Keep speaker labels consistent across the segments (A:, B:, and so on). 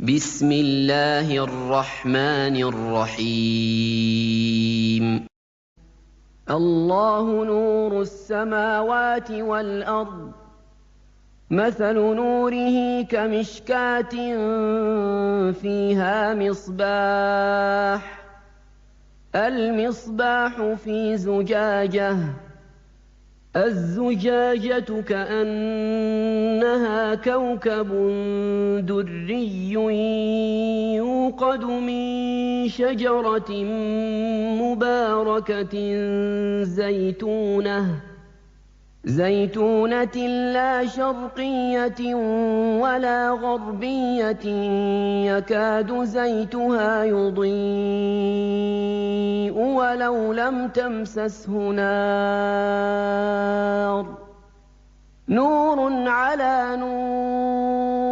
A: بسم الله الرحمن الرحيم الله نور السماوات والأرض مثل نوره كمشكاة فيها مصباح المصباح في زجاجة الزجاجة كأنها كوكب دري يوقد من شجرة مباركة زيتونة لا شرقية ولا غربية يكاد زيتها يضيء ولو لم تمسسه نور على نور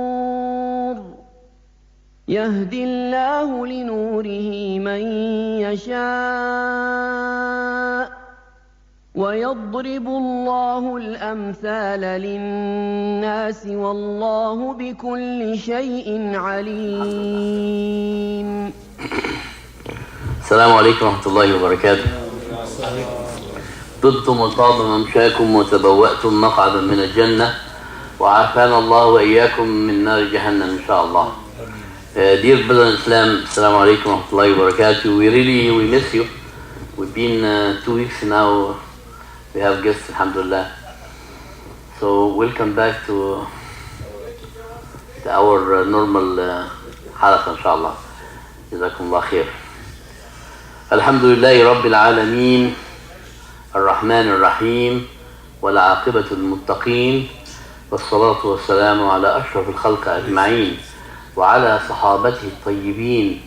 A: يهدي الله لنوره من يشاء ويضرب الله الأمثال للناس والله بكل شيء عليم.
B: السلام عليكم ورحمة الله وبركاته. طبتم وطاب ممشاكم وتبوأتم مقعدا من الجنة وعافانا الله وإياكم من نار جهنم إن شاء الله. Dear brothers in Islam, السلام عليكم ورحمة الله وبركاته. We miss you. We've been 2 weeks now. We have guests, alhamdulillah. So welcome back to our normal حلقة إن شاء الله. جزاكم الله خير. الحمد لله رب العالمين الرحمن الرحيم والعاقبة للمتقين والصلاة والسلام على أشرف الخلق أجمعين وعلى صحابته الطيبين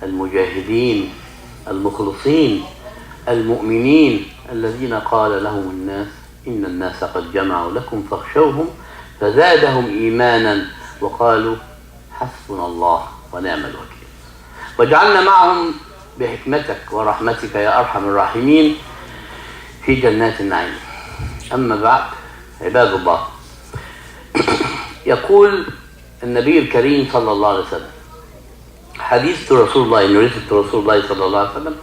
B: المجاهدين المخلصين المؤمنين الذين قال لهم الناس إن الناس قد جمعوا لكم فاخشوهم فزادهم إيمانا وقالوا حسبنا الله ونعم الوكيل واجعلنا معهم بحكمتك ورحمتك يا أرحم الراحمين في جنات النعيم. أما بعد عباد الله، يقول النبي الكريم صلى الله عليه وسلم حديث رسول الله narrated to رسول الله صلى الله عليه وسلم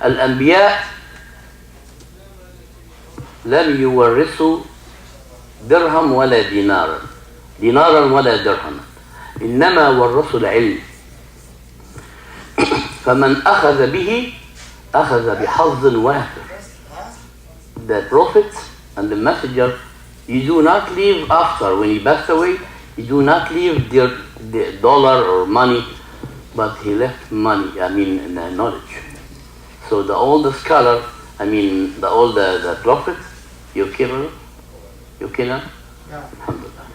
B: الأنبياء لم يورثوا درهم ولا دينارا ولا درهما، إنما ورثوا العلم، فمن أخذ به أخذ بحظ وافر. The prophet and the messenger, you do not leave after, when he passed away, you do not leave the dollar or money, but he left money, knowledge. So the old scholar, the prophet, يوكينا الحمد لله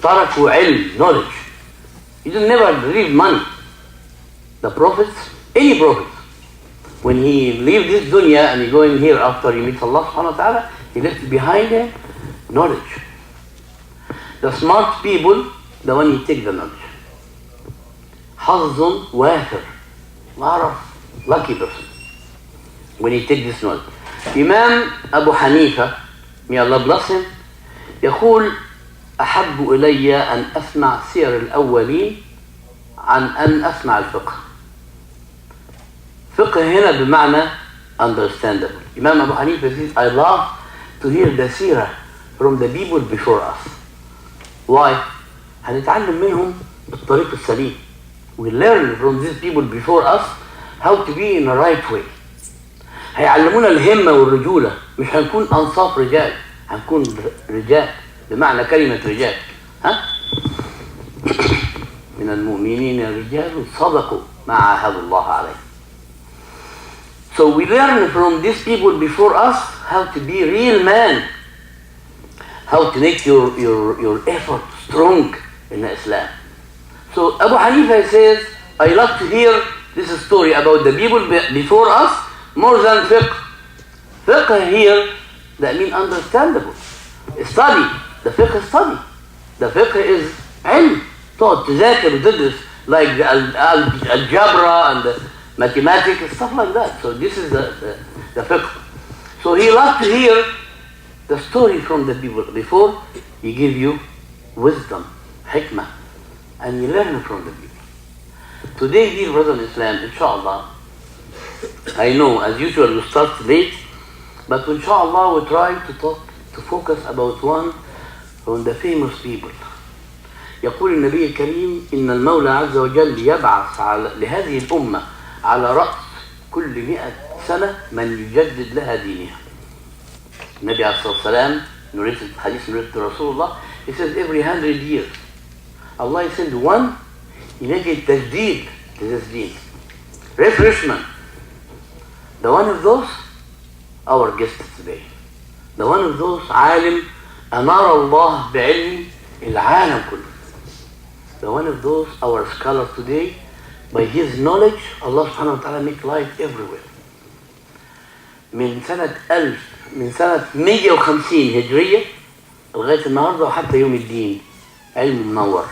B: تركوا علم, knowledge. You never leave money. The prophets, any prophet, when he leave this dunya and he go in here after he meets Allah subhanahu wa ta'ala, he left behind him knowledge. The smart people, the one he take the knowledge. حظ وافر, lot of lucky person when he take this knowledge. Imam Abu Hanifa, may Allah bless him, يقول أحب إلي أن أسمع سير الأولين عن أن أسمع الفقه. فقه هنا بمعنى understandable. Imam Abu Hanifa says, I love to hear the seerah from the people before us. Why? هنتعلم منهم بالطريق السليم. We learn from these people before us how to be in the right way. هيعلمونا الهمة والرجولة، مش هنكون أنصاف رجال، هنكون رجال بمعنى كلمة رجال. من المؤمنين رجال صدقوا ما عاهدوا الله عليه. So we learn from these people before us how to be real man, how to make your effort strong in Islam. So Abu Hanifa says, I like to hear this story about the people before us more than fiqh. Fiqh here, that means understandable. Study, the fiqh study. The fiqh is علم. تقعد تذاكر وتدرس like the algebra and the mathematics, stuff like that. So this is the fiqh. So he liked to hear the story from the people before. He give you wisdom, hikmah, and you learn from the people. Today, dear brothers in Islam, inshallah, I know as usual we start late, but inshallah we try to focus about one from the famous people. يقول النبي الكريم إن المولى عز وجل يبعث لهذه الأمة على رأس كل 100 سنة من يجدد لها دينها. النبي عليه الصلاة والسلام narrated حديث narrated رسول الله. He says every 100 years Allah sends one, he make it تجديد to this deen, refreshment. The one of those our guest today. The one of those عالم أنار الله بعلم العالم كله. The one of those our scholar today, by his knowledge Allah سبحانه وتعالى make light everywhere. من سنة 150 هجرية لغاية النهاردة وحتى يوم الدين علم منور.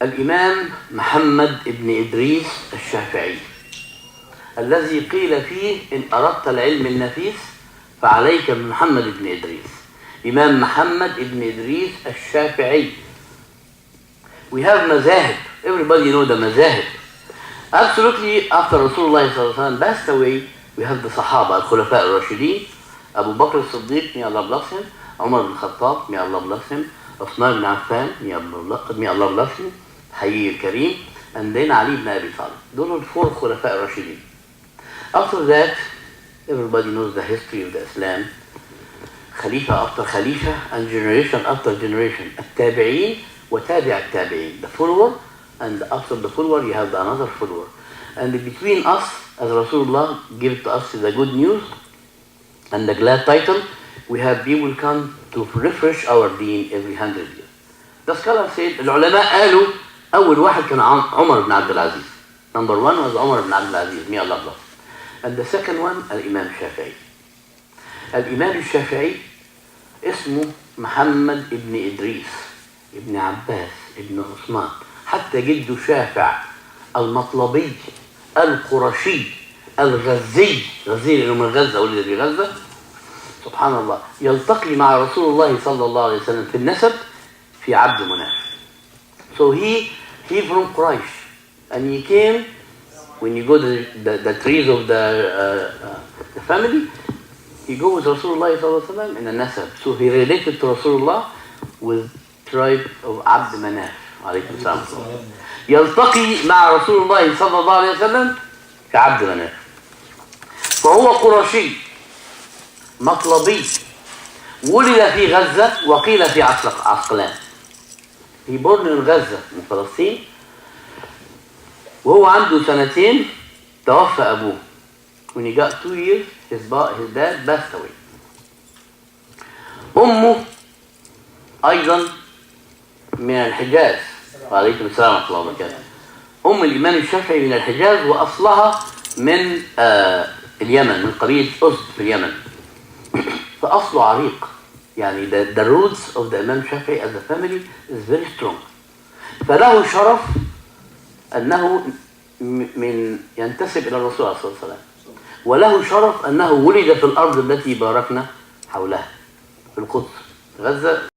B: الإمام محمد بن إدريس الشافعي الذي قيل فيه إن أردت العلم النفيس فعليك بمحمد بن إدريس. إمام محمد بن إدريس الشافعي. We have مذاهب. Everybody know the مذاهب. Absolutely after Rasulullah صلى الله عليه وسلم passed away, we have the Sahaba, الخلفاء الراشدين, أبو بكر الصديق, may Allah bless him, عمر بن الخطاب, may Allah bless him, عثمان بن عفان, may Allah bless him, حي الكريم, and then Ali ibn Abi Talib. Those are the 4 خلفاء الراشدين. After that, everybody knows the history of the Islam. Khalifa after Khalifa and generation after generation. التابعين وتابع التابعين. The follower, and after the follower you have another follower. And between us, as Rasulullah gave to us the good news and the glad title, we have people come to refresh our deen every 100 years. The scholar said, العلماء قالوا أول واحد كان عمر بن عبد العزيز. Number 1 was Umar ibn Abdul Aziz, may Allah bless. And the second one, الإمام الشافعي. الإمام الشافعي اسمه محمد ابن إدريس ابن عباس ابن عثمان، حتى جده شافع المطلبي القرشي الغزي، غزي لأنه من غزة ولد في غزة، سبحان الله، يلتقي مع رسول الله صلى الله عليه وسلم في النسب في عبد مناف. So he from Quraysh, and he came. When you go to the trees of the family, he go with Rasulullah sallallahu alaihi wasallam in a nasab. So he related to Rasulullah with tribe of Abd Manaf. عليكم السلام. يلتقي مع رسول الله صلى الله عليه وسلم في عبد مناف. فهو قرشي مطلبي، ولد في غزة وقيل في عسقلان. He born in غزة من فلسطين، وهو عنده 2 سنين توفى أبوه. When he got 2 years, his dad passed away. أمه أيضا من الحجاز. وعليكم السلام ورحمة الله وبركاته. أم الإمام الشافعي من الحجاز، وأصلها من اليمن، من قبيلة أسد في اليمن. فأصله عريق. يعني the roots of the Imam Shafi'i as a family is very strong. فله شرف أنه من ينتسب إلى الرسول صلى الله عليه وسلم، وله شرف أنه ولد في الأرض التي باركنا حولها في القدس غزة.